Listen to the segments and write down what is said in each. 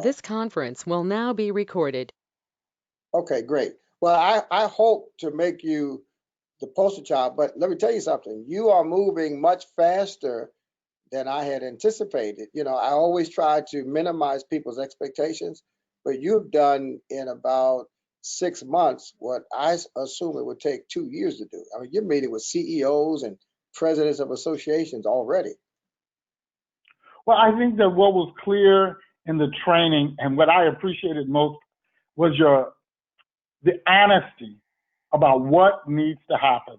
This conference will now be recorded. Okay, great. Well, I hope to make you the poster child, but let me tell you something. You are moving much faster than I had anticipated. You know, I always try to minimize people's expectations, but you've done in about 6 months what assume it would take 2 years to do. I mean, you're meeting with CEOs and presidents of associations already. Well, I think that what was clear in the training and what I appreciated most was the honesty about what needs to happen.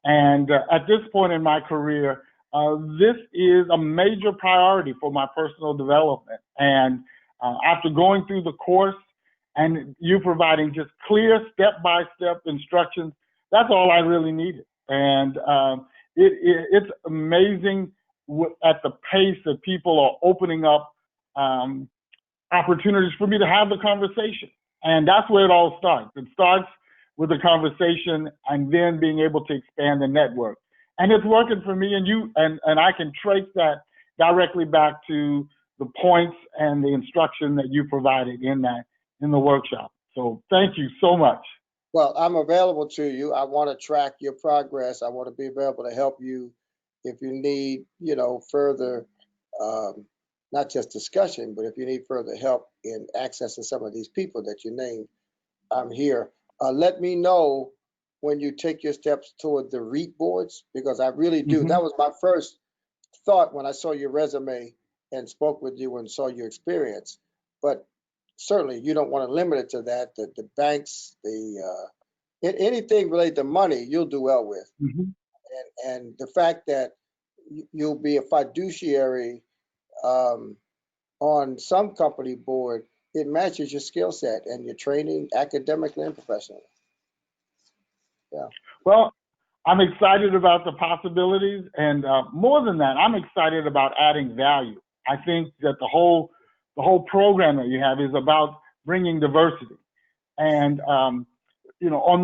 And at this point in my career, this is a major priority for my personal development. And after going through the course and you providing just clear step-by-step instructions, that's all I really needed. And it's amazing at the pace that people are opening up opportunities for me to have the conversation. And that's where it all starts. It starts with a conversation and then being able to expand the network. And it's working for me, and I can trace that directly back to the points and the instruction that you provided in the workshop. So thank you so much. Well, I'm available to you. I want to track your progress. I want to be available to help you if you need, further, not just discussion, but if you need further help in accessing some of these people that you named. I'm here. Let me know when you take your steps toward the REIT boards, because I really do. That was my first thought when I saw your resume and spoke with you and saw your experience. But certainly you don't want to limit it to that. The banks, anything related to money, you'll do well with. And the fact that you'll be a fiduciary on some company board, it matches your skill set and your training academically and professionally. Yeah. Well, I'm excited about the possibilities, and more than that, I'm excited about adding value. I think that the whole program that you have is about bringing diversity, and on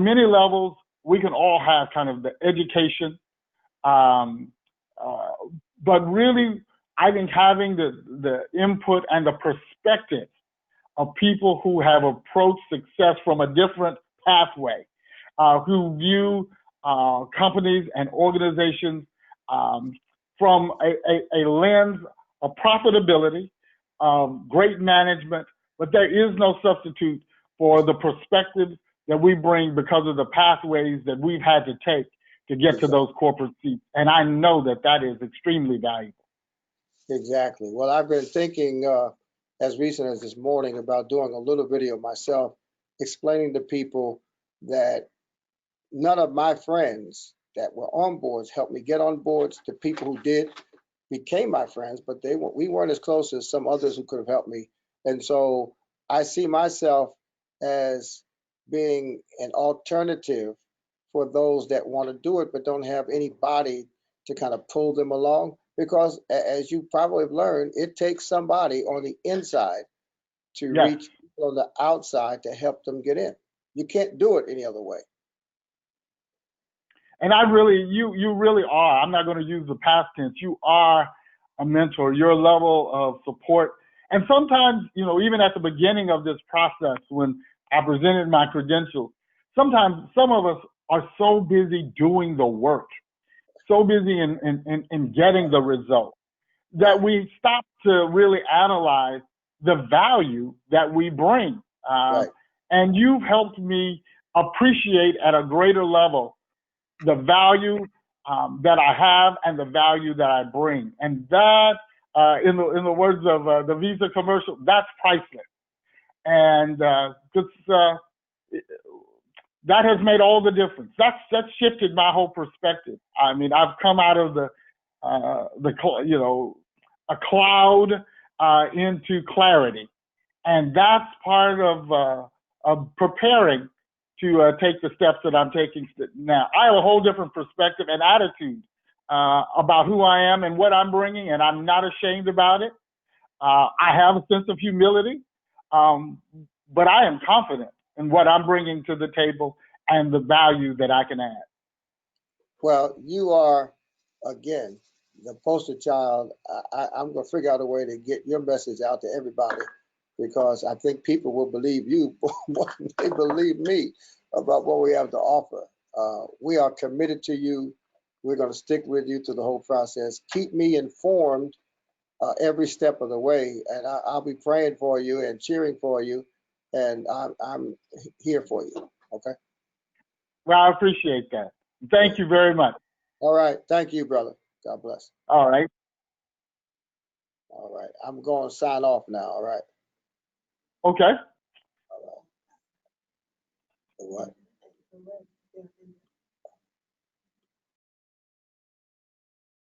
many levels, we can all have kind of the education, but really, I think having the input and the perspective of people who have approached success from a different pathway, who view companies and organizations from a lens of profitability, great management, but there is no substitute for the perspective that we bring because of the pathways that we've had to take to get to those corporate seats. And I know that is extremely valuable. Exactly. Well, I've been thinking as recent as this morning about doing a little video myself, explaining to people that none of my friends that were on boards helped me get on boards. The people who did became my friends, but we weren't as close as some others who could have helped me. And so I see myself as being an alternative for those that want to do it but don't have anybody to kind of pull them along. Because as you probably have learned, it takes somebody on the inside to reach people on the outside to help them get in. You can't do it any other way. And you really are. I'm not going to use the past tense. You are a mentor. Your level of support, and sometimes, even at the beginning of this process, when I presented my credentials, sometimes some of us are so busy doing the work, so busy in getting the result, that we stop to really analyze the value that we bring. Right. And you've helped me appreciate at a greater level the value that I have and the value that I bring. And that, in the words of the Visa commercial, that's priceless. And that has made all the difference. That's shifted my whole perspective. I mean, I've come out of a cloud into clarity, and that's part of preparing to take the steps that I'm taking now. I have a whole different perspective and attitude about who I am and what I'm bringing, and I'm not ashamed about it. I have a sense of humility, but I am confident in what I'm bringing to the table and the value that I can add. Well, you are, again, the poster child. I'm going to figure out a way to get your message out to everybody because I think people will believe you more than they believe me about what we have to offer. We are committed to you. We're going to stick with you through the whole process. Keep me informed every step of the way, and I'll be praying for you and cheering for you, and I'm here for you. Okay. Well, I appreciate that. Thank you very much. All right. Thank you, brother. God bless. All right. All right. I'm going to sign off now. All right. Okay. All right. What?